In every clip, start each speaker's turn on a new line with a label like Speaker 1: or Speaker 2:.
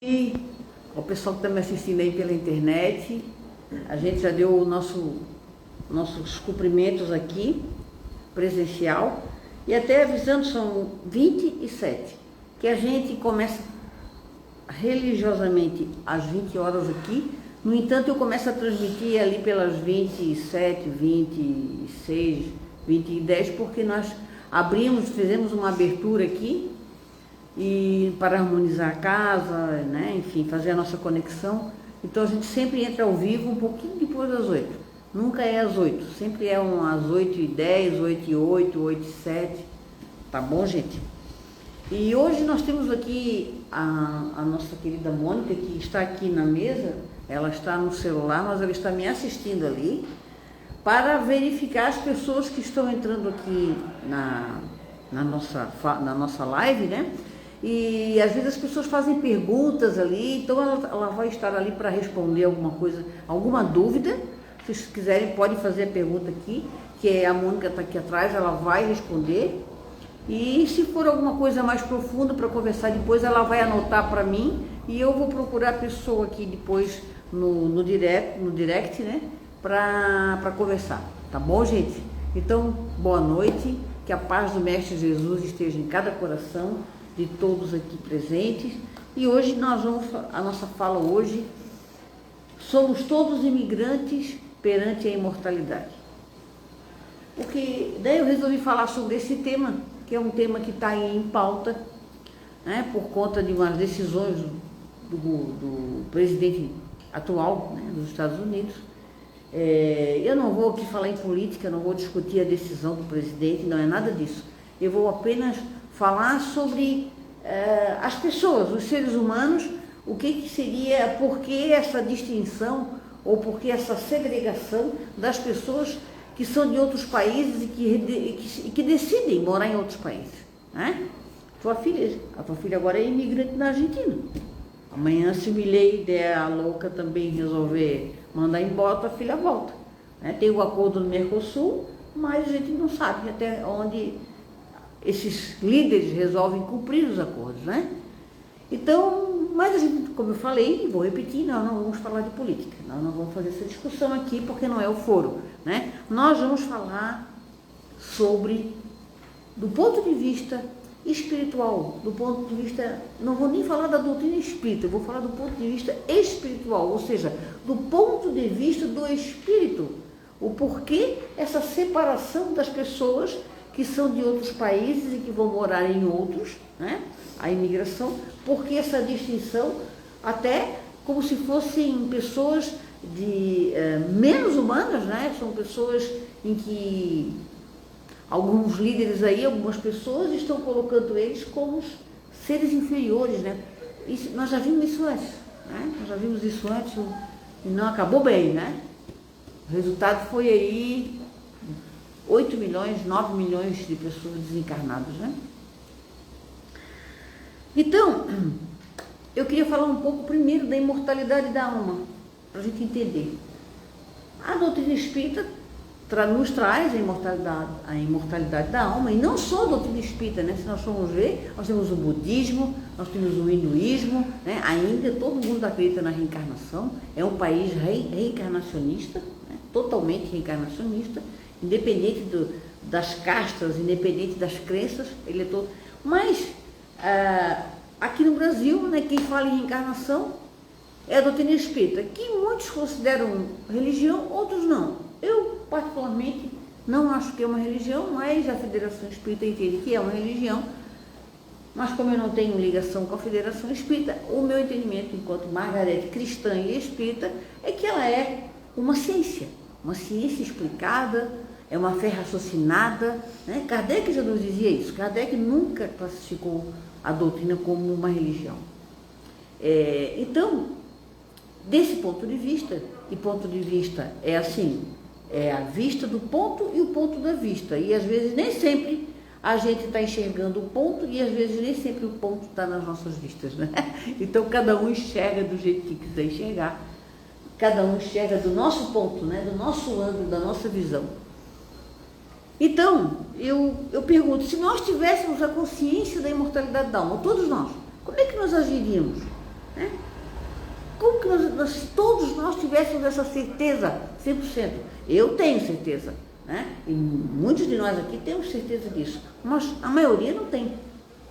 Speaker 1: E o pessoal que está me assistindo aí pela internet, a gente já deu nossos cumprimentos aqui, presencial, e até avisando, são 27, que a gente começa religiosamente às 20 horas aqui. No entanto, eu começo a transmitir ali pelas 27, 26, 20 e 10, porque nós fizemos uma abertura aqui e para harmonizar a casa, né? Enfim, fazer a nossa conexão. Então a gente sempre entra ao vivo um pouquinho depois das 8. Nunca é às 8, sempre é às 8h10, 8h08, 8h07. Tá bom, gente? E hoje nós temos aqui a nossa querida Mônica, que está aqui na mesa. Ela está no celular, mas ela está me assistindo ali, para verificar as pessoas que estão entrando aqui na nossa live, né? E às vezes as pessoas fazem perguntas ali, então ela vai estar ali para responder alguma coisa, alguma dúvida. Se vocês quiserem, podem fazer a pergunta aqui, que a Mônica está aqui atrás, ela vai responder. E se for alguma coisa mais profunda para conversar depois, ela vai anotar para mim e eu vou procurar a pessoa aqui depois no direct, né, para conversar. Tá bom, gente? Então, boa noite, que a paz do Mestre Jesus esteja em cada coração de todos aqui presentes. E hoje a nossa fala hoje, somos todos imigrantes perante a imortalidade. Porque daí eu resolvi falar sobre esse tema, que é um tema que está aí em pauta, né, por conta de umas decisões do presidente atual, né, dos Estados Unidos. Eu não vou aqui falar em política, não vou discutir a decisão do presidente, não é nada disso. Eu vou apenas falar sobre as pessoas, os seres humanos, o que seria, por que essa distinção ou por que essa segregação das pessoas que são de outros países e que decidem morar em outros países, né? A tua filha agora é imigrante na Argentina. Amanhã, se Milei der a louca também resolver mandar embora, tua filha volta, né? Tem o acordo no Mercosul, mas a gente não sabe até onde esses líderes resolvem cumprir os acordos, né? Então, mas a gente, como eu falei, vou repetir, nós não vamos falar de política, nós não vamos fazer essa discussão aqui porque não é o foro, né? Nós vamos falar sobre, do ponto de vista espiritual, do ponto de vista, não vou nem falar da doutrina espírita, eu vou falar do ponto de vista espiritual, ou seja, do ponto de vista do espírito, o porquê essa separação das pessoas que são de outros países e que vão morar em outros, né? A imigração, porque essa distinção, até como se fossem pessoas menos humanas, né? São pessoas em que alguns líderes aí, algumas pessoas estão colocando eles como seres inferiores, né? Nós já vimos isso antes, né? Nós já vimos isso antes e não acabou bem, né? O resultado foi aí 8 milhões, 9 milhões de pessoas desencarnadas, né? Então, eu queria falar um pouco primeiro da imortalidade da alma, para a gente entender. A doutrina espírita nos traz a imortalidade da alma, e não só a doutrina espírita, né? Se nós formos ver, nós temos o budismo, nós temos o hinduísmo, né? Ainda todo mundo acredita na reencarnação, é um país reencarnacionista, né? Totalmente reencarnacionista, independente das castas, independente das crenças, ele é todo. Mas aqui no Brasil, né, quem fala em reencarnação é a doutrina espírita, que muitos consideram religião, outros não. Eu, particularmente, não acho que é uma religião, mas a Federação Espírita entende que é uma religião. Mas como eu não tenho ligação com a Federação Espírita, o meu entendimento, enquanto Margarete cristã e espírita, é que ela é uma ciência explicada, é uma fé raciocinada, né? Kardec já nos dizia isso. Kardec nunca classificou a doutrina como uma religião. Então, desse ponto de vista, e ponto de vista é assim, é a vista do ponto e o ponto da vista, e às vezes nem sempre a gente está enxergando o ponto e às vezes nem sempre o ponto está nas nossas vistas, né? Então cada um enxerga do jeito que quiser enxergar, cada um enxerga do nosso ponto, né? Do nosso ângulo, da nossa visão. Então, eu pergunto, se nós tivéssemos a consciência da imortalidade da alma, todos nós, como é que nós agiríamos? né? Como que todos nós tivéssemos essa certeza, 100%? Eu tenho certeza, né? E muitos de nós aqui temos certeza disso, mas a maioria não tem,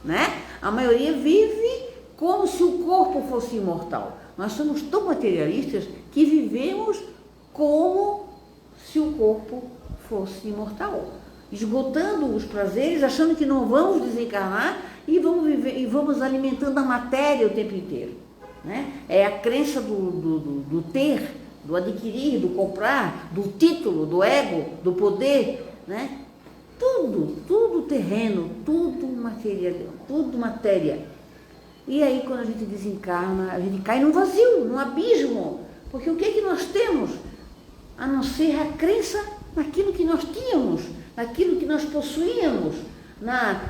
Speaker 1: né? A maioria vive como se o corpo fosse imortal. Nós somos tão materialistas que vivemos como se o corpo fosse imortal, esgotando os prazeres, achando que não vamos desencarnar e vamos viver e vamos alimentando a matéria o tempo inteiro, né? É a crença do ter, do adquirir, do comprar, do título, do ego, do poder, né? Tudo terreno, tudo material, tudo matéria. E aí, quando a gente desencarna, a gente cai num vazio, num abismo, porque o que é que nós temos? A não ser a crença naquilo que nós tínhamos, naquilo que nós possuíamos,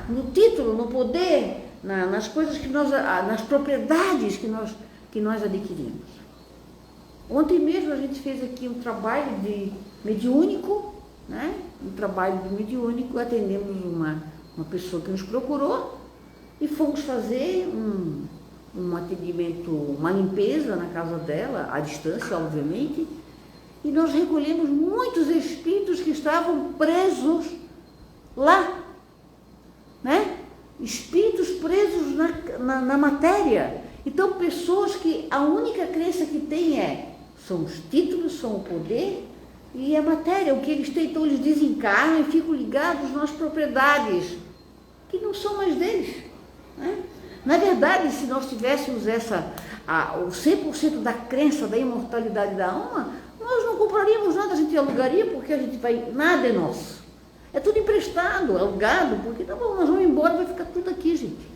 Speaker 1: no título, no poder, nas coisas que nós, nas propriedades que nós adquirimos. Ontem mesmo a gente fez aqui um trabalho de mediúnico, né? Um trabalho de mediúnico, atendemos uma pessoa que nos procurou e fomos fazer um atendimento, uma limpeza na casa dela, à distância, obviamente, e nós recolhemos muitos espíritos que estavam presos lá, né? Espíritos presos na matéria. Então, pessoas que a única crença que têm são os títulos, são o poder e a matéria, o que eles têm. Então, eles desencarnam e ficam ligados nas propriedades que não são mais deles, né? Na verdade, se nós tivéssemos o 100% da crença da imortalidade da alma, nós não compraríamos nada, a gente alugaria, porque nada é nosso. É tudo emprestado, alugado, porque tá bom, nós vamos embora, vai ficar tudo aqui, gente.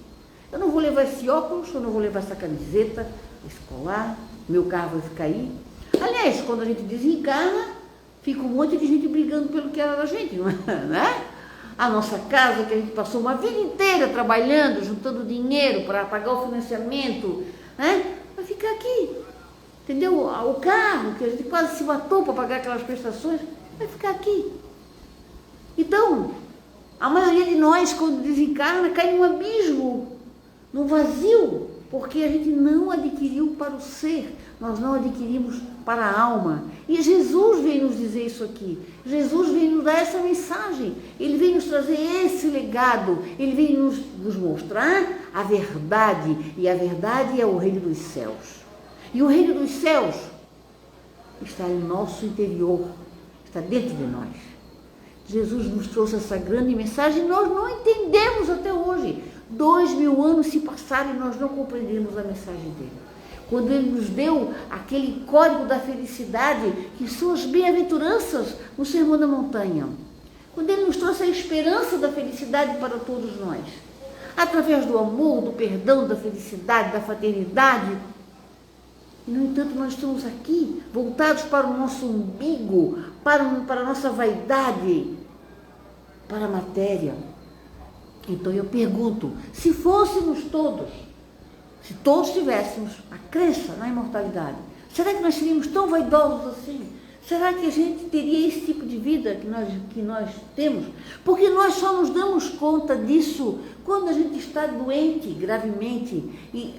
Speaker 1: Eu não vou levar esse óculos, eu não vou levar essa camiseta, esse colar, meu carro vai ficar aí. Aliás, quando a gente desencarna, fica um monte de gente brigando pelo que era da gente, não é? Né? A nossa casa, que a gente passou uma vida inteira trabalhando, juntando dinheiro para pagar o financiamento, né? Vai ficar aqui. Entendeu? O carro, que a gente quase se matou para pagar aquelas prestações, vai ficar aqui. Então, a maioria de nós, quando desencarna, cai num abismo, num vazio, porque a gente não adquiriu para o ser, nós não adquirimos para a alma. E Jesus veio nos dizer isso aqui. Jesus veio nos dar essa mensagem. Ele veio nos trazer esse legado. Ele veio nos mostrar a verdade. E a verdade é o reino dos céus. E o reino dos céus está em nosso interior, está dentro de nós. Jesus nos trouxe essa grande mensagem e nós não entendemos até hoje. 2000 anos se passaram e nós não compreendemos a mensagem dele. Quando ele nos deu aquele código da felicidade, que são as bem-aventuranças no Sermão da Montanha. Quando ele nos trouxe a esperança da felicidade para todos nós. Através do amor, do perdão, da felicidade, da fraternidade. E, no entanto, nós estamos aqui, voltados para o nosso umbigo, para a nossa vaidade, para a matéria. Então eu pergunto, se fôssemos todos, se todos tivéssemos a crença na imortalidade, será que nós seríamos tão vaidosos assim? Será que a gente teria esse tipo de vida que nós temos? Porque nós só nos damos conta disso quando a gente está doente gravemente e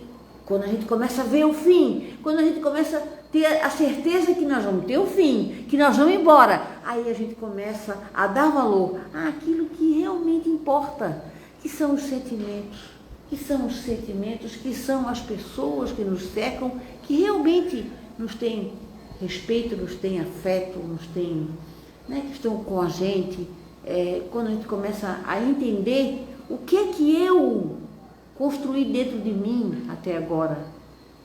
Speaker 1: quando a gente começa a ver o fim, quando a gente começa a ter a certeza que nós vamos ter o fim, que nós vamos embora, aí a gente começa a dar valor àquilo que realmente importa, que são os sentimentos, que são as pessoas que nos cercam, que realmente nos têm respeito, nos têm afeto, nos têm, né, que estão com a gente. Quando a gente começa a entender o que é que eu construí dentro de mim até agora,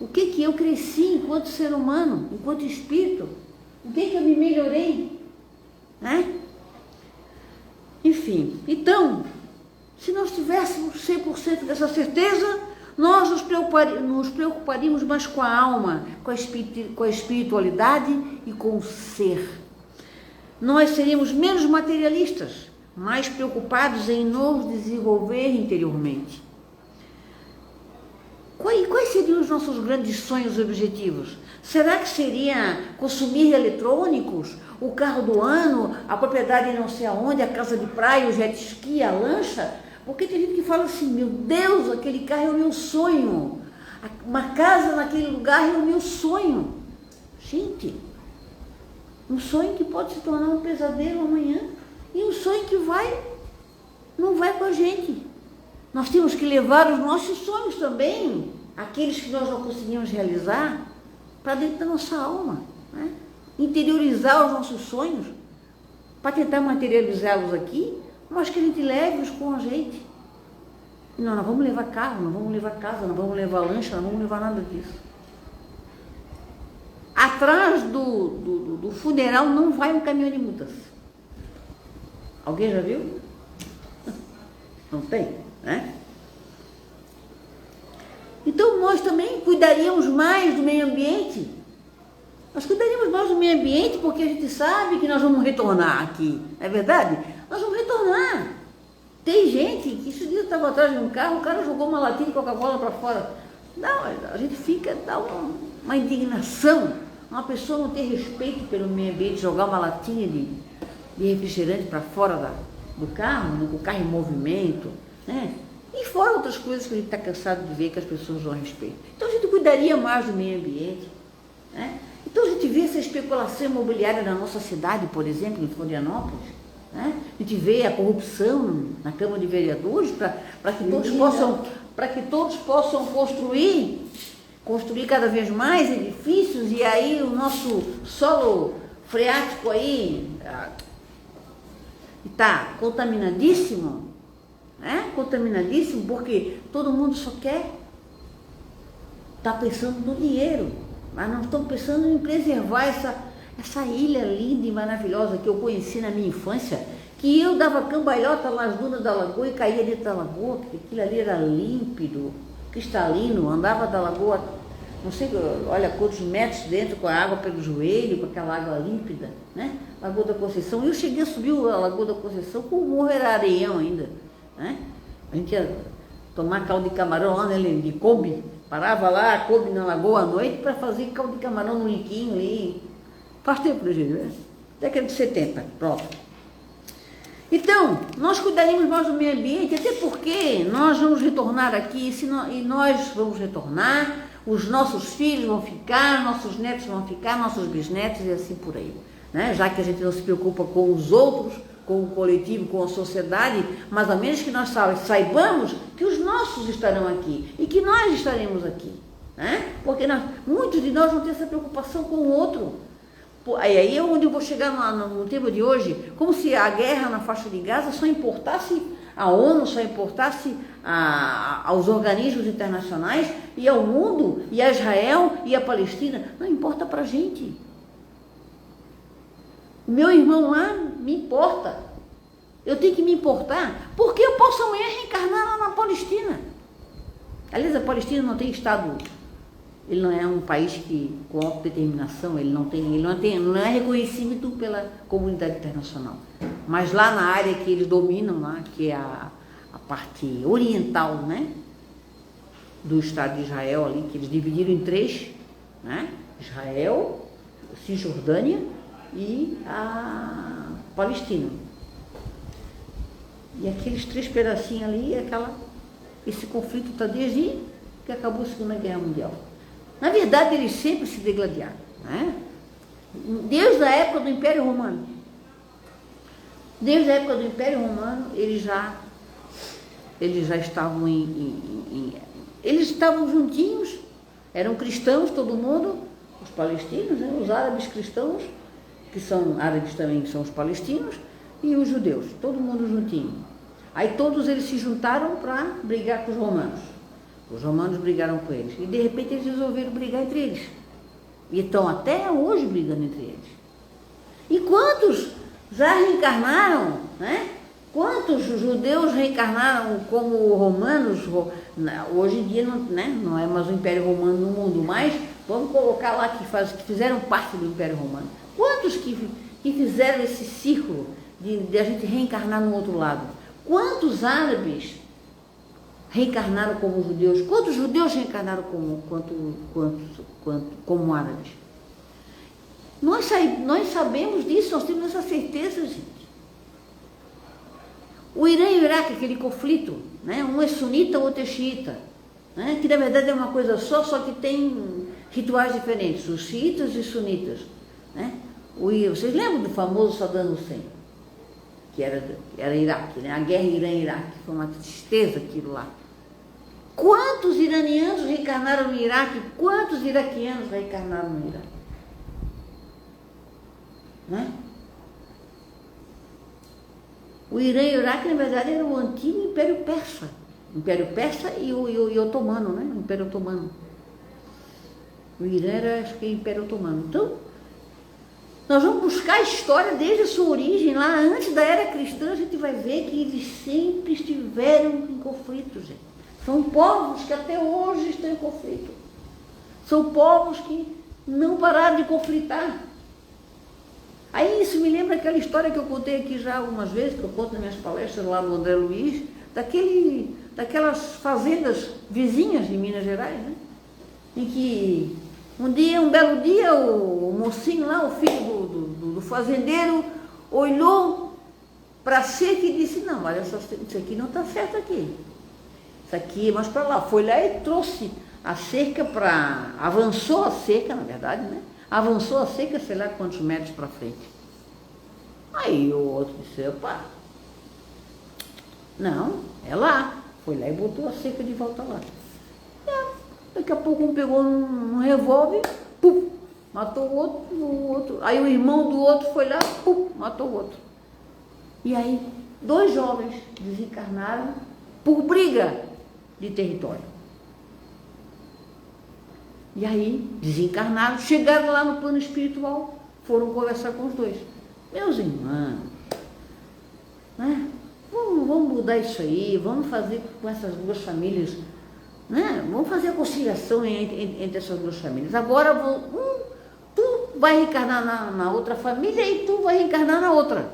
Speaker 1: o que é que eu cresci enquanto ser humano, enquanto espírito, o que é que eu me melhorei, né? Enfim, então, se nós tivéssemos 100% dessa certeza, nós nos preocuparíamos mais com a alma, com a espiritualidade e com o ser. Nós seríamos menos materialistas, mais preocupados em nos desenvolver interiormente. Quais seriam os nossos grandes sonhos e objetivos? Será que seria consumir eletrônicos, o carro do ano, a propriedade não sei aonde, a casa de praia, o jet ski, a lancha? Porque tem gente que fala assim, meu Deus, aquele carro é o meu sonho. Uma casa naquele lugar é o meu sonho. Gente, um sonho que pode se tornar um pesadelo amanhã e um sonho que não vai com a gente. Nós temos que levar os nossos sonhos também, aqueles que nós não conseguimos realizar, para dentro da nossa alma, né? Interiorizar os nossos sonhos, para tentar materializá-los aqui, mas que a gente leve-os com a gente. Não vamos levar carro, não vamos levar casa, não vamos levar lancha, não vamos levar nada disso. Atrás do funeral não vai um caminhão de mudas. Alguém já viu? Não tem, né? Então nós também cuidaríamos mais do meio ambiente. Nós cuidaríamos mais do meio ambiente porque a gente sabe que nós vamos retornar aqui. É verdade? Nós vamos retornar. Tem gente que esse dia estava atrás de um carro, o cara jogou uma latinha de Coca-Cola para fora. Não, a gente dá uma indignação. Uma pessoa não ter respeito pelo meio ambiente, jogar uma latinha de refrigerante para fora do carro, né, com o carro em movimento, né? E fora outras coisas que a gente está cansado de ver que as pessoas não respeitam. Então a gente cuidaria mais do meio ambiente, né? Então a gente vê essa especulação imobiliária na nossa cidade, por exemplo, em Florianópolis, né? A gente vê a corrupção na Câmara de Vereadores para que todos possam construir cada vez mais edifícios, e aí o nosso solo freático aí está contaminadíssimo, né? Contaminadíssimo, porque todo mundo só quer estar pensando no dinheiro, mas não estão pensando em preservar essa ilha linda e maravilhosa que eu conheci na minha infância, que eu dava cambalhota nas dunas da lagoa e caía dentro da lagoa, porque aquilo ali era límpido, cristalino, andava da lagoa, não sei, olha quantos metros dentro, com a água pelo joelho, com aquela água límpida, né? Lagoa da Conceição. E eu cheguei a subir a Lagoa da Conceição, com o morro era areião ainda, né? A gente ia tomar caldo de camarão lá, né, de Kombi, parava lá, Kombi na lagoa à noite para fazer caldo de camarão no liquinho ali. Faz tempo, gente, né? Década de 70, pronto. Então, nós cuidaríamos mais do meio ambiente, até porque nós vamos retornar aqui, e nós vamos retornar, os nossos filhos vão ficar, nossos netos vão ficar, nossos bisnetos e assim por aí, né? Já que a gente não se preocupa com os outros, com o coletivo, com a sociedade, mas ao menos que nós saibamos que os nossos estarão aqui e que nós estaremos aqui, né? Porque muitos de nós vão ter essa preocupação com o outro. Aí é onde eu vou chegar no tema de hoje, como se a guerra na faixa de Gaza só importasse a ONU, só importasse aos organismos internacionais e ao mundo, e a Israel e a Palestina. Não importa para a gente. O meu irmão lá me importa. Eu tenho que me importar, porque eu posso amanhã reencarnar lá na Palestina. Aliás, a Palestina não tem Estado. Ele não é um país que, com autodeterminação, ele não é reconhecido pela comunidade internacional. Mas lá na área que eles dominam, lá, que é a parte oriental, né, do Estado de Israel, ali, que eles dividiram em três, né, Israel, Cisjordânia e a Palestina. E aqueles três pedacinhos ali, esse conflito está desde que acabou a Segunda Guerra Mundial. Na verdade, eles sempre se degladiaram, né? Desde a época do Império Romano. Desde a época do Império Romano, eles já estavam eles estavam juntinhos, eram cristãos, todo mundo, os palestinos, né? Os árabes cristãos, que são árabes também, são os palestinos, e os judeus, todo mundo juntinho. Aí todos eles se juntaram para brigar com os romanos. Os romanos brigaram com eles. E de repente eles resolveram brigar entre eles. E estão até hoje brigando entre eles. E quantos já reencarnaram, né? Quantos judeus reencarnaram como romanos? Hoje em dia não é mais o Império Romano no mundo, mas vamos colocar lá que fizeram parte do Império Romano. Quantos que fizeram esse círculo de a gente reencarnar no outro lado? Quantos árabes reencarnaram como judeus? Quantos judeus reencarnaram como árabes? Nós sabemos disso, nós temos essa certeza, gente. O Irã e o Iraque, aquele conflito, né? Um é sunita, o outro é xiita. né? Que na verdade é uma coisa só que tem rituais diferentes, os xiitas e sunitas, né? Vocês lembram do famoso Saddam Hussein, que era Iraque, né? A guerra Irã-Iraque, foi uma tristeza aquilo lá. Quantos iranianos reencarnaram no Iraque? Quantos iraquianos reencarnaram no Iraque? Né? O Irã e o Iraque, na verdade, era o antigo Império Persa. Império Persa e o Otomano, né? O Império Otomano. O Irã era, acho que, Império Otomano. Então, nós vamos buscar a história desde a sua origem, lá antes da era cristã, a gente vai ver que eles sempre estiveram em conflito, gente. São povos que até hoje estão em conflito. São povos que não pararam de conflitar. Aí isso me lembra aquela história que eu contei aqui já algumas vezes, que eu conto nas minhas palestras lá no André Luiz, daquelas fazendas vizinhas de Minas Gerais, né? Em que um belo dia, o mocinho lá, o filho do fazendeiro, olhou para a cerca e disse, não, olha, isso aqui não está certo aqui. Isso aqui é mais para lá. Foi lá e trouxe a cerca avançou a cerca, na verdade, né? Avançou a cerca, sei lá quantos metros para frente. Aí o outro disse, opa, não, é lá. Foi lá e botou a cerca de volta lá. Daqui a pouco um pegou um revólver, pum, matou o outro. Aí o irmão do outro foi lá, pum, matou o outro. E aí 2 jovens desencarnaram por briga de território. E aí desencarnaram, chegaram lá no plano espiritual, foram conversar com os 2. Meus irmãos, né? Vamos mudar isso aí, vamos fazer com essas 2 famílias, né? Vamos fazer a conciliação entre essas 2 famílias. Agora tu vai reencarnar na outra família e tu vai reencarnar na outra.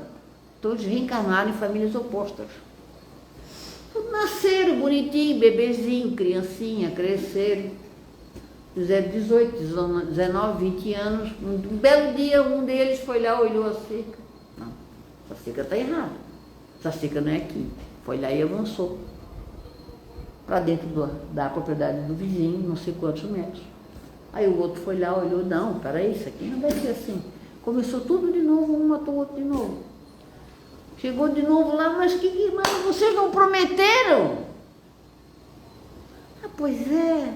Speaker 1: Todos reencarnaram em famílias opostas. Nasceram bonitinho, bebezinho, criancinha, cresceram. Fizeram 18, 19, 20 anos. Um belo dia, um deles foi lá, olhou a cerca. Não, essa cerca está errada. Essa cerca não é aqui. Foi lá e avançou para dentro da propriedade do vizinho, não sei quantos metros. Aí o outro foi lá, olhou, não, peraí, isso aqui não vai ser assim. Começou tudo de novo, um matou o outro de novo. Chegou de novo lá, mas vocês não prometeram? Ah, pois é.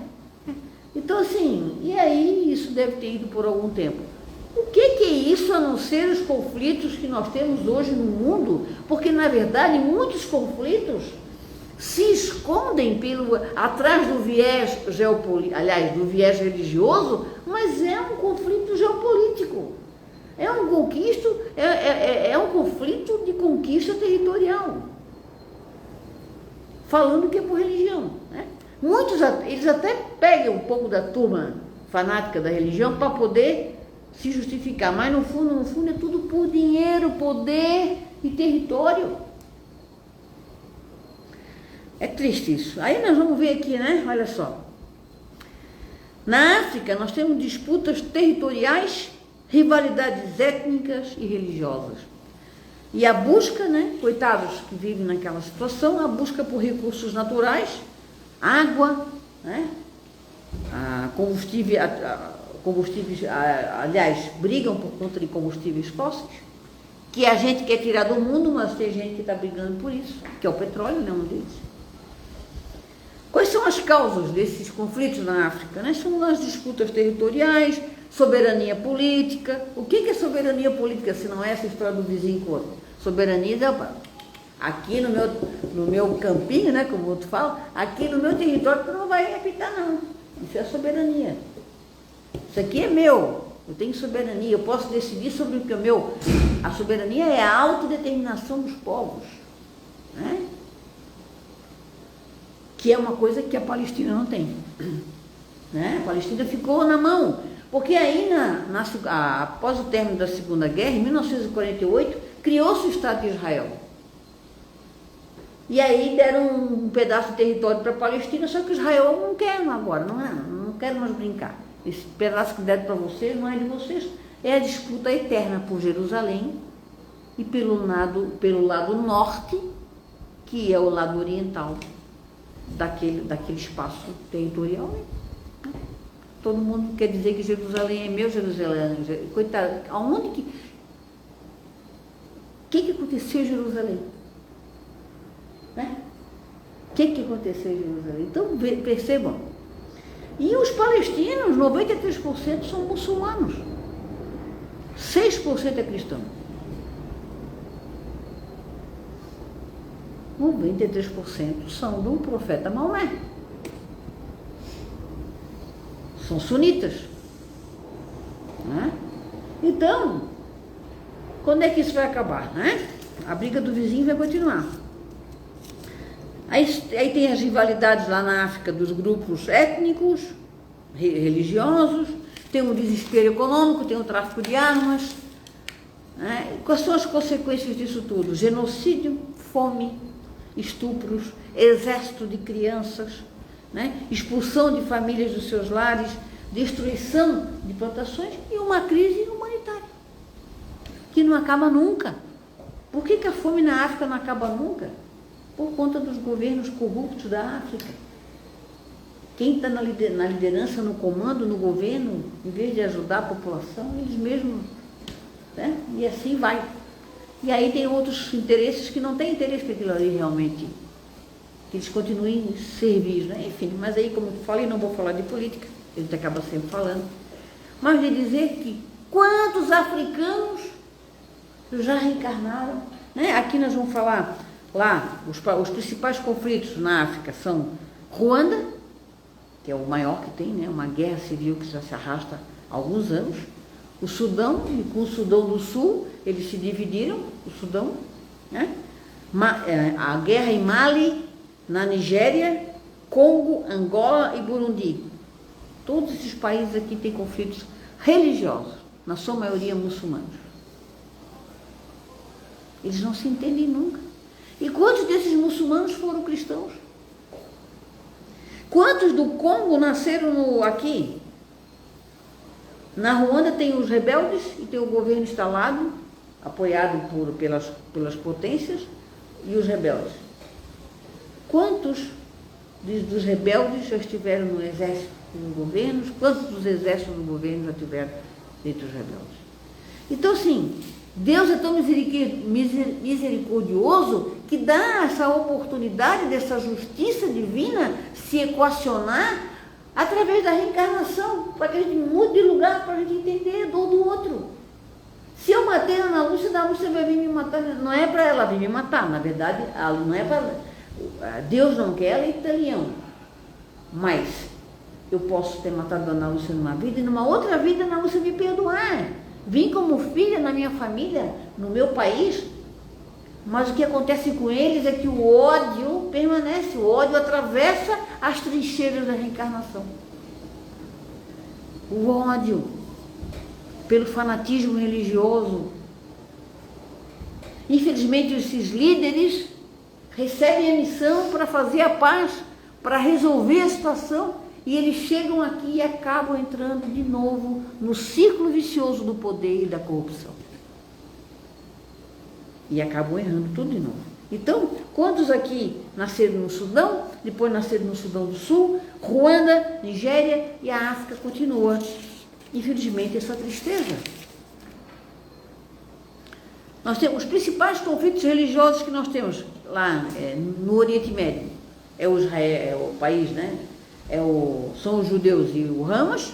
Speaker 1: Então assim, e aí isso deve ter ido por algum tempo. O que é isso a não ser os conflitos que nós temos hoje no mundo? Porque na verdade muitos conflitos se escondem atrás do viés geopolítico, aliás, do viés religioso, mas é um conflito geopolítico. É um conflito de conquista territorial. Falando que é por religião, né? Muitos, eles até pegam um pouco da turma fanática da religião para poder se justificar, mas no fundo é tudo por dinheiro, poder e território. É triste isso. Aí nós vamos ver aqui, né? Olha só. Na África nós temos disputas territoriais, rivalidades étnicas e religiosas. E a busca, né? Coitados que vivem naquela situação, a busca por recursos naturais, água, né? Combustíveis, aliás, brigam por conta de combustíveis fósseis, que a gente quer tirar do mundo, mas tem gente que está brigando por isso, que é o petróleo, né, um deles. Quais são as causas desses conflitos na África? Né? São as disputas territoriais, soberania política. O que é soberania política, se não é essa história do vizinho com o outro? Soberania aqui no meu campinho, né, como o outro fala, aqui no meu território tu não vai apitar não. Isso é soberania. Isso aqui é meu, eu tenho soberania, eu posso decidir sobre o que é meu. A soberania é a autodeterminação dos povos, né? Que é uma coisa que a Palestina não tem, né? A Palestina ficou na mão, porque aí após o término da Segunda Guerra, em 1948, criou-se o Estado de Israel. E aí deram um pedaço de território para a Palestina, só que Israel não quer agora, não quero mais brincar. Esse pedaço que deram para vocês não é de vocês, é a disputa eterna por Jerusalém e pelo lado norte, que é o lado oriental. daquele espaço territorial. Né? Todo mundo quer dizer que Jerusalém é meu, Jerusalém é... Coitado, aonde que... O que aconteceu em Jerusalém? Né? O que aconteceu em Jerusalém? Então, percebam. E os palestinos, 93% são muçulmanos. 6% é cristão. 93% são do profeta Maomé. São sunitas. Né? Então, quando é que isso vai acabar? Né? A briga do vizinho vai continuar. Aí tem as rivalidades lá na África dos grupos étnicos, religiosos, tem o desespero econômico, tem o tráfico de armas. Né? Quais são as consequências disso tudo? Genocídio, fome, estupros, exército de crianças, né? Expulsão de famílias dos seus lares, destruição de plantações e uma crise humanitária, que não acaba nunca. Por que a fome na África não acaba nunca? Por conta dos governos corruptos da África. Quem está na liderança, no comando, no governo, em vez de ajudar a população, eles mesmos, né? E assim vai. E aí tem outros interesses que não têm interesse que aquilo ali realmente, que eles continuem servir, né? Enfim, mas aí, como eu falei, não vou falar de política, a gente acaba sempre falando, mas de dizer que quantos africanos já reencarnaram, né? Aqui nós vamos falar, lá, os principais conflitos na África são Ruanda, que é o maior que tem, né? Uma guerra civil que já se arrasta há alguns anos, o Sudão, e com o Sudão do Sul, eles se dividiram, o Sudão, né? A guerra em Mali, na Nigéria, Congo, Angola e Burundi. Todos esses países aqui têm conflitos religiosos, na sua maioria muçulmanos. Eles não se entendem nunca. E quantos desses muçulmanos foram cristãos? Quantos do Congo nasceram aqui? Na Ruanda tem os rebeldes e tem o governo instalado, apoiado pelas potências, e os rebeldes. Quantos dos rebeldes já estiveram no exército dos governos? Quantos dos exércitos do governo já tiveram entre os rebeldes? Então, assim, Deus é tão misericordioso que dá essa oportunidade dessa justiça divina se equacionar através da reencarnação, para que a gente mude de lugar, para a gente entender do outro. Se eu matei a Ana Lúcia vai vir me matar. Não é para ela vir me matar, na verdade, não é para... Deus não quer, ela é italiano. Mas eu posso ter matado a Ana Lúcia numa vida e numa outra vida a Ana Lúcia me perdoar. Vim como filha na minha família, no meu país, mas o que acontece com eles é que o ódio permanece, o ódio atravessa as trincheiras da reencarnação. O ódio pelo fanatismo religioso. Infelizmente, esses líderes recebem a missão para fazer a paz, para resolver a situação, e eles chegam aqui e acabam entrando de novo no círculo vicioso do poder e da corrupção. E acabam errando tudo de novo. Então, quantos aqui nasceram no Sudão, depois nasceram no Sudão do Sul, Ruanda, Nigéria, e a África continua, infelizmente, essa tristeza. Nós temos os principais conflitos religiosos que nós temos lá no Oriente Médio. É o país, né? São os judeus e o Hamas,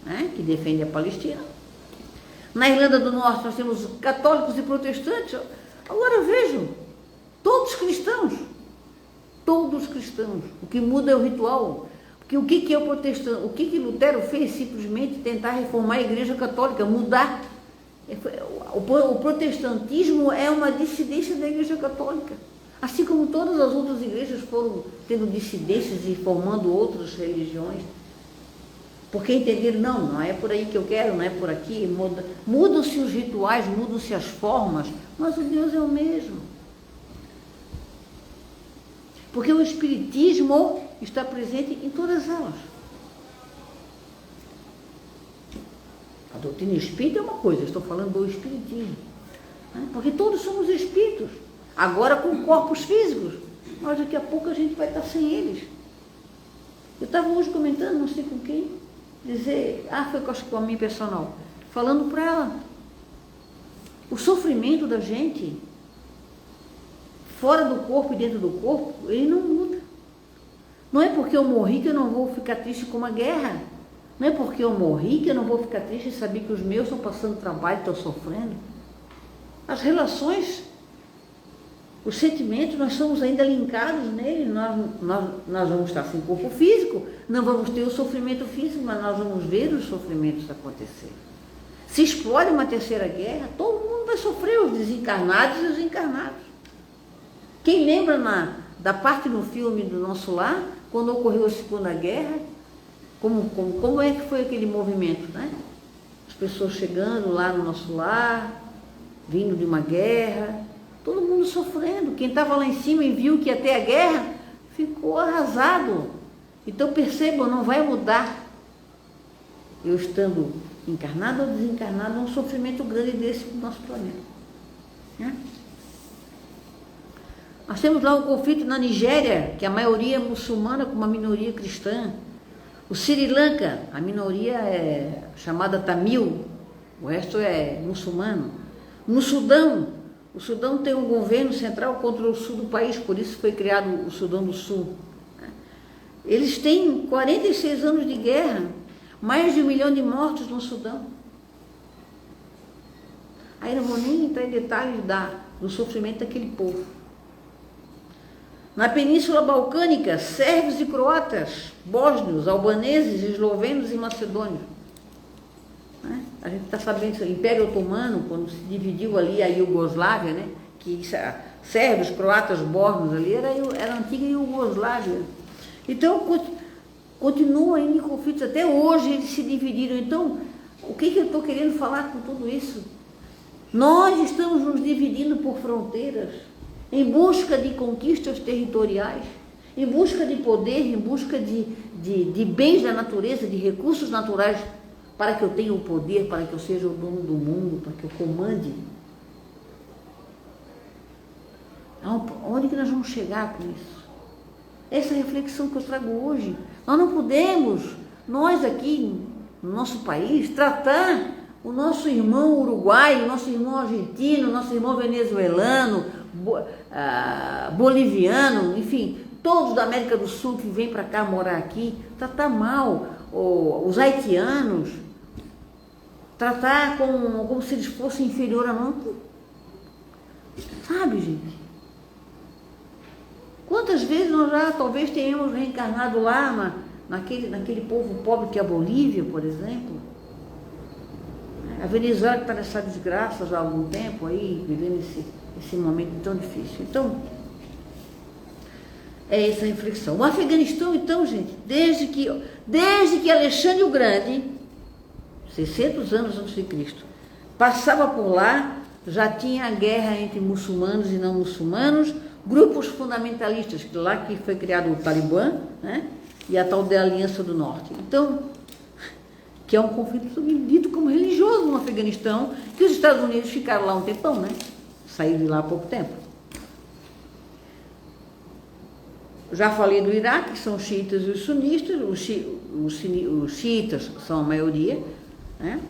Speaker 1: né? Que defendem a Palestina. Na Irlanda do Norte nós temos católicos e protestantes. Agora vejam, todos cristãos. Todos cristãos. O que muda é o ritual. Porque o que é o protestante? O que Lutero fez? Simplesmente tentar reformar a Igreja Católica, mudar. O protestantismo é uma dissidência da Igreja Católica. Assim como todas as outras igrejas foram tendo dissidências e formando outras religiões. Porque entenderam, não é por aí que eu quero, não é por aqui. Mudam-se os rituais, mudam-se as formas, mas o Deus é o mesmo. Porque o Espiritismo está presente em todas elas. A doutrina espírita é uma coisa, eu estou falando do Espiritismo. Porque todos somos espíritos, agora com corpos físicos. mas daqui a pouco a gente vai estar sem eles. Eu estava hoje comentando, não sei com quem, foi com a minha personal, falando para ela, o sofrimento da gente, fora do corpo e dentro do corpo, ele não muda. Não é porque eu morri que eu não vou ficar triste com uma guerra. Não é porque eu morri que eu não vou ficar triste e saber que os meus estão passando trabalho, estão sofrendo. As relações, os sentimentos, nós somos ainda linkados nele, nós vamos estar sem corpo físico, não vamos ter o sofrimento físico, mas nós vamos ver os sofrimentos acontecer. Se explode uma terceira guerra, todo mundo vai sofrer, os desencarnados e os encarnados. Quem lembra da parte no filme do Nosso Lar, quando ocorreu a Segunda Guerra, como é que foi aquele movimento, né? As pessoas chegando lá no Nosso Lar, vindo de uma guerra, todo mundo sofrendo. Quem estava lá em cima e viu que ia ter a guerra, ficou arrasado. Então percebam, não vai mudar. Eu estando encarnado ou desencarnado, é um sofrimento grande desse no nosso planeta. Né? Nós temos lá um conflito na Nigéria, que a maioria é muçulmana com uma minoria cristã. O Sri Lanka, a minoria é chamada Tamil, o resto é muçulmano. No Sudão, o Sudão tem um governo central contra o sul do país, por isso foi criado o Sudão do Sul. Eles têm 46 anos de guerra, mais de 1 milhão de mortos no Sudão. Aí não vou nem entrar em detalhes do sofrimento daquele povo. Na Península Balcânica, sérvios e croatas, bósnios, albaneses, eslovenos e macedônios. A gente está sabendo isso, o Império Otomano, quando se dividiu ali a Iugoslávia, né? Que sérvios, croatas, bósnios ali, era a antiga Iugoslávia. Então, continua ainda em conflitos, até hoje eles se dividiram. Então, o que eu estou querendo falar com tudo isso? Nós estamos nos dividindo por fronteiras, em busca de conquistas territoriais, em busca de poder, em busca de bens da natureza, de recursos naturais, para que eu tenha o poder, para que eu seja o dono do mundo, para que eu comande. Onde que nós vamos chegar com isso? Essa é a reflexão que eu trago hoje. Nós não podemos, nós aqui no nosso país, tratar o nosso irmão uruguaio, o nosso irmão argentino, o nosso irmão venezuelano, boliviano, enfim, todos da América do Sul que vêm para cá morar aqui, tratar mal os haitianos, tratar como se eles fossem inferior a nós. Sabe, gente? Quantas vezes nós já talvez tenhamos reencarnado lá naquele povo pobre que é a Bolívia, por exemplo. A Venezuela que está nessa desgraça já há algum tempo aí, vivendo esse momento tão difícil. Então, é essa a reflexão. O Afeganistão, então, gente, desde que Alexandre o Grande, 600 anos antes de Cristo, passava por lá, já tinha a guerra entre muçulmanos e não muçulmanos, grupos fundamentalistas, lá que foi criado o Talibã, né, e a tal da Aliança do Norte. Então, que é um conflito também dito como religioso no Afeganistão, que os Estados Unidos ficaram lá um tempão, né? Saíram de lá há pouco tempo. Já falei do Iraque, que são os xiitas e os sunistas, os xiitas são a maioria, né?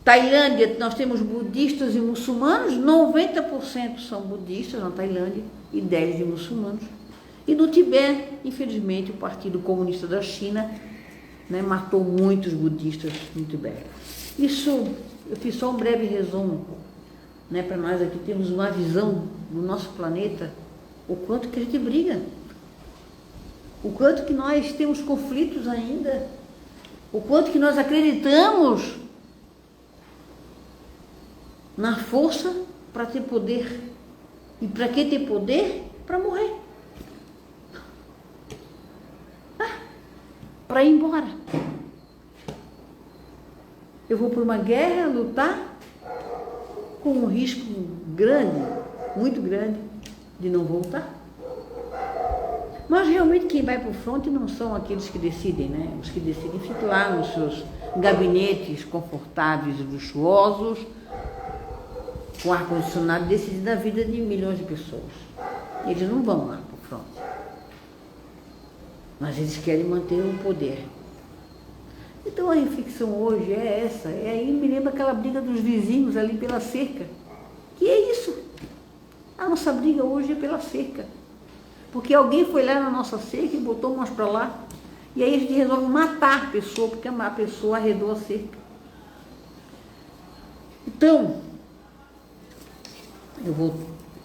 Speaker 1: Tailândia, nós temos budistas e muçulmanos, 90% são budistas na Tailândia e 10% de muçulmanos. E no Tibete, infelizmente, o Partido Comunista da China, né, matou muitos budistas no Tibete. Isso, eu fiz só um breve resumo, né, para nós aqui termos uma visão do nosso planeta, o quanto que a gente briga, o quanto que nós temos conflitos ainda, o quanto que nós acreditamos na força para ter poder. E para que ter poder? Para morrer. Para ir embora. Eu vou para uma guerra lutar com um risco grande, muito grande, de não voltar. Mas realmente quem vai para o fronte não são aqueles que decidem, né? Os que decidem ficam lá nos seus gabinetes confortáveis e luxuosos, com ar-condicionado decidindo a vida de milhões de pessoas. Eles não vão lá para o front. Mas eles querem manter o poder. Então a reflexão hoje é essa. E aí me lembra aquela briga dos vizinhos ali pela cerca. Que é isso. A nossa briga hoje é pela cerca. Porque alguém foi lá na nossa cerca e botou nós para lá. E aí a gente resolve matar a pessoa, porque a pessoa arredou a cerca. Então,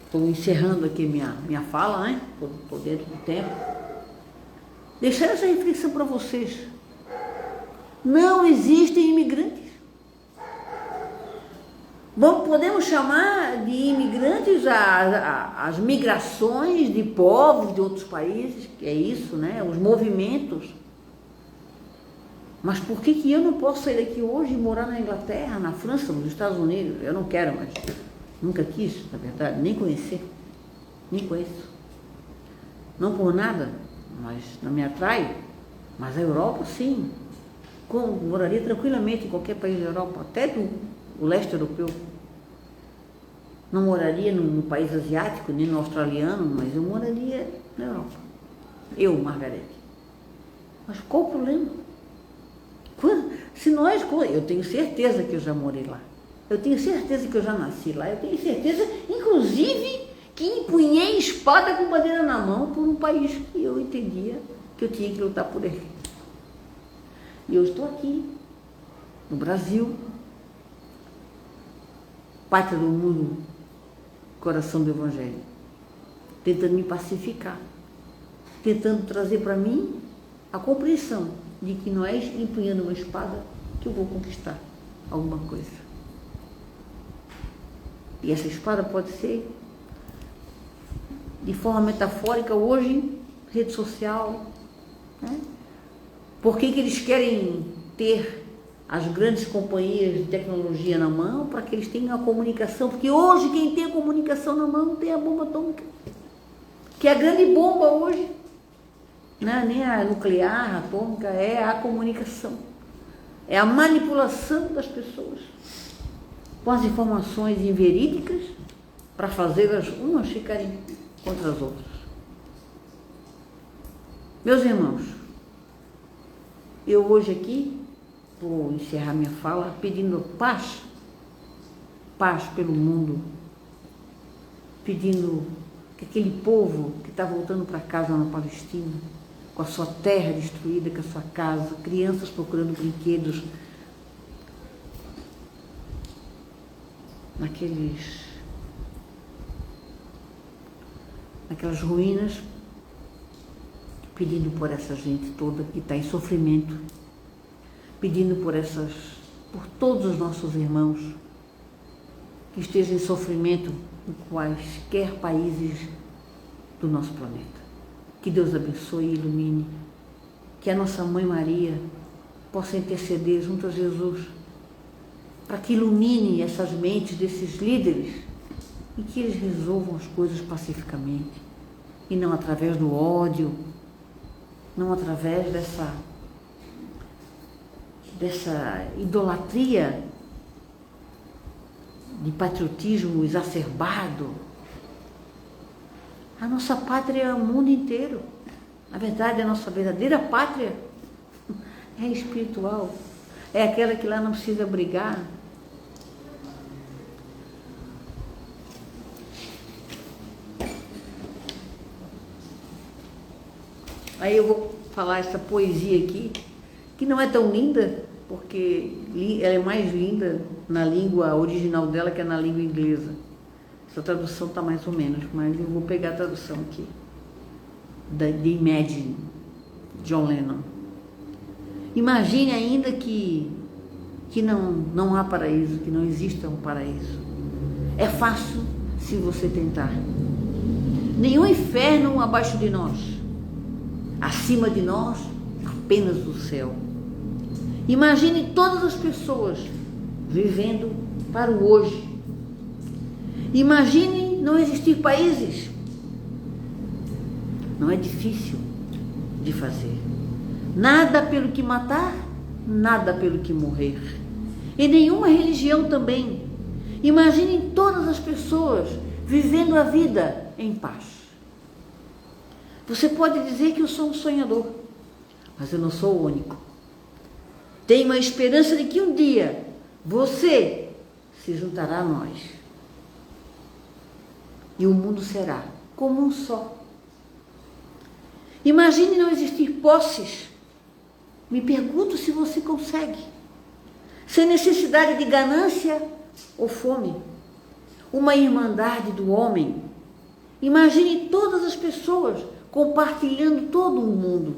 Speaker 1: estou encerrando aqui minha fala, né? Estou dentro do tempo. Deixar essa reflexão para vocês. Não existem imigrantes. Bom, podemos chamar de imigrantes as migrações de povos de outros países, que é isso, né? Os movimentos. Mas por que eu não posso sair daqui hoje e morar na Inglaterra, na França, nos Estados Unidos? Eu não quero mais. Nunca quis, na verdade, nem conhecer. Nem conheço. Não por nada, mas não me atrai. Mas a Europa, sim. Moraria tranquilamente em qualquer país da Europa, até do leste europeu. Não moraria no país asiático, nem no australiano, mas eu moraria na Europa. Eu, Margarete. Mas qual o problema? Eu tenho certeza que eu já morei lá. Eu tenho certeza que eu já nasci lá. Eu tenho certeza, inclusive, que empunhei espada com bandeira na mão por um país que eu entendia que eu tinha que lutar por ele. E eu estou aqui, no Brasil, pátria do mundo, coração do Evangelho, tentando me pacificar, tentando trazer para mim a compreensão de que não é empunhando uma espada que eu vou conquistar alguma coisa. E essa espada pode ser, de forma metafórica, hoje, rede social, né? Por que eles querem ter as grandes companhias de tecnologia na mão? Para que eles tenham a comunicação. Porque hoje quem tem a comunicação na mão tem a bomba atômica. Que é a grande bomba hoje. Não é nem a nuclear, a atômica, é a comunicação. É a manipulação das pessoas com as informações inverídicas para fazê-las umas ficarem contra as outras. Meus irmãos, eu hoje aqui vou encerrar minha fala pedindo paz pelo mundo, pedindo que aquele povo que está voltando para casa na Palestina, com a sua terra destruída, com a sua casa, crianças procurando brinquedos naquelas ruínas, pedindo por essa gente toda que está em sofrimento, pedindo por todos os nossos irmãos que estejam em sofrimento em quaisquer países do nosso planeta. Que Deus abençoe e ilumine, que a nossa Mãe Maria possa interceder junto a Jesus, para que ilumine essas mentes desses líderes e que eles resolvam as coisas pacificamente, e não através do ódio, não através dessa idolatria de patriotismo exacerbado. A nossa pátria é o mundo inteiro. Na verdade, a nossa verdadeira pátria é espiritual. É aquela que lá não precisa brigar. Aí eu vou falar essa poesia aqui, que não é tão linda, porque ela é mais linda na língua original dela que é na língua inglesa. Essa tradução está mais ou menos, mas eu vou pegar a tradução aqui, de Imagine, John Lennon. Imagine ainda que não há paraíso, que não exista um paraíso. É fácil se você tentar. Nenhum inferno abaixo de nós. Acima de nós, apenas o céu. Imagine todas as pessoas vivendo para o hoje. Imagine não existir países. Não é difícil de fazer. Nada pelo que matar, nada pelo que morrer. E nenhuma religião também. Imaginem todas as pessoas vivendo a vida em paz. Você pode dizer que eu sou um sonhador, mas eu não sou o único. Tenho a esperança de que um dia você se juntará a nós e o mundo será como um só. Imagine não existir posses. Me pergunto se você consegue. Sem necessidade de ganância ou fome. Uma irmandade do homem. Imagine todas as pessoas compartilhando todo o mundo.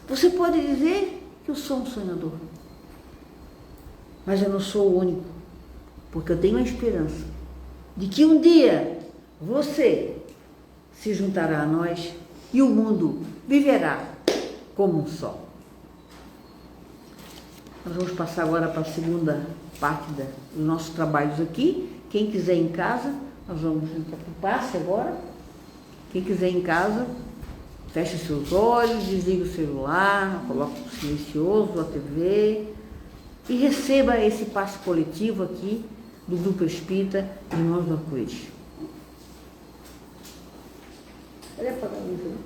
Speaker 1: Você pode dizer que eu sou um sonhador, mas eu não sou o único, porque eu tenho a esperança de que um dia você se juntará a nós e o mundo viverá como um só. Nós vamos passar agora para a segunda parte dos nossos trabalhos aqui. Quem quiser em casa, nós vamos entrar para o passe agora. Quem quiser em casa, feche seus olhos, desliga o celular, coloca o silencioso, a TV e receba esse passe coletivo aqui do Grupo Espírita Irmãos do Arco-Íris. Ele apagar a luz, né?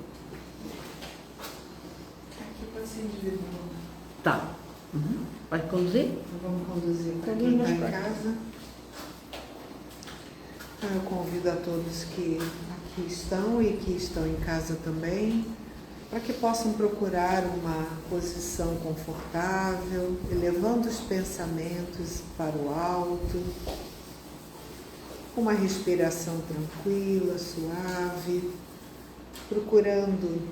Speaker 2: Aqui pode ser individual.
Speaker 1: Tá. Uhum. Pode conduzir?
Speaker 2: Vamos conduzir para
Speaker 1: Cadê
Speaker 2: quem
Speaker 1: meus
Speaker 2: está em
Speaker 1: pais?
Speaker 2: casa. Então, eu convido a todos que aqui estão e que estão em casa também, para que possam procurar uma posição confortável, elevando os pensamentos para o alto, uma respiração tranquila, suave, procurando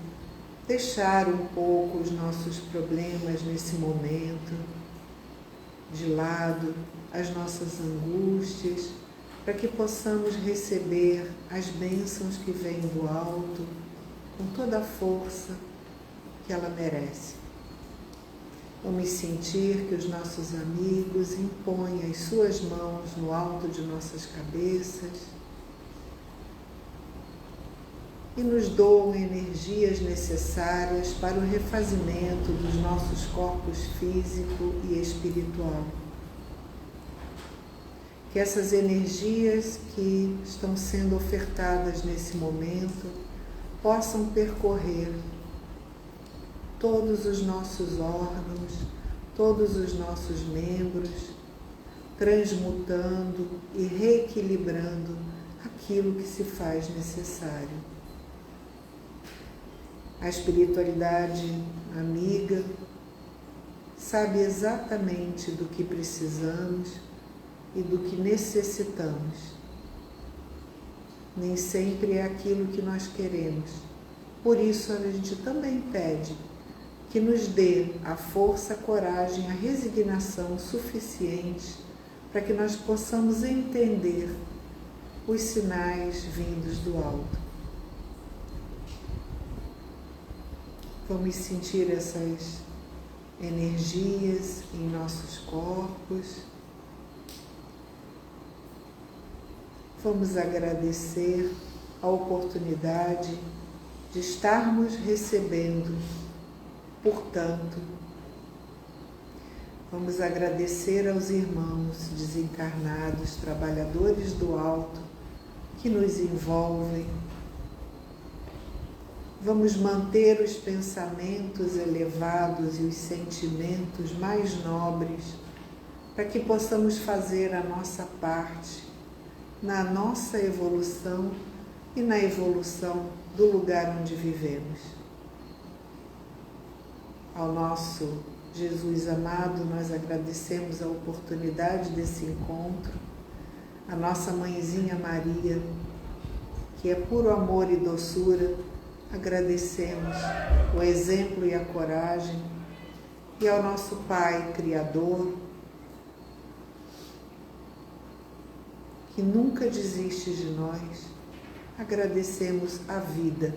Speaker 2: deixar um pouco os nossos problemas nesse momento de lado, as nossas angústias, para que possamos receber as bênçãos que vêm do alto com toda a força que ela merece. Vamos sentir que os nossos amigos impõem as suas mãos no alto de nossas cabeças e nos doam energias necessárias para o refazimento dos nossos corpos físico e espiritual. Que essas energias que estão sendo ofertadas nesse momento possam percorrer todos os nossos órgãos, todos os nossos membros, transmutando e reequilibrando aquilo que se faz necessário. A espiritualidade amiga sabe exatamente do que precisamos e do que necessitamos. Nem sempre é aquilo que nós queremos. Por isso a gente também pede que nos dê a força, a coragem, a resignação suficiente para que nós possamos entender os sinais vindos do alto. Vamos sentir essas energias em nossos corpos. Vamos agradecer a oportunidade de estarmos recebendo. Portanto, vamos agradecer aos irmãos desencarnados, trabalhadores do alto, que nos envolvem. Vamos manter os pensamentos elevados e os sentimentos mais nobres para que possamos fazer a nossa parte na nossa evolução e na evolução do lugar onde vivemos. Ao nosso Jesus amado, nós agradecemos a oportunidade desse encontro, a nossa mãezinha Maria, que é puro amor e doçura, agradecemos o exemplo e a coragem, e ao nosso Pai Criador, que nunca desiste de nós, agradecemos a vida.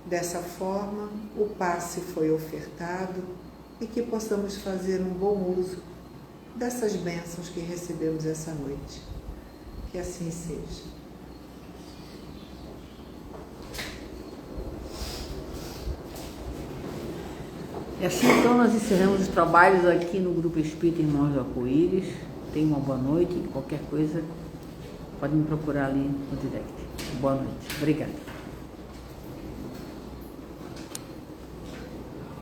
Speaker 2: Dessa forma, o passe foi ofertado e que possamos fazer um bom uso dessas bênçãos que recebemos essa noite. Que assim seja.
Speaker 1: E assim então nós encerramos os trabalhos aqui no Grupo Espírita Irmãos do Arco-Íris. Tenha uma boa noite. Qualquer coisa, pode me procurar ali no direct. Boa noite. Obrigada.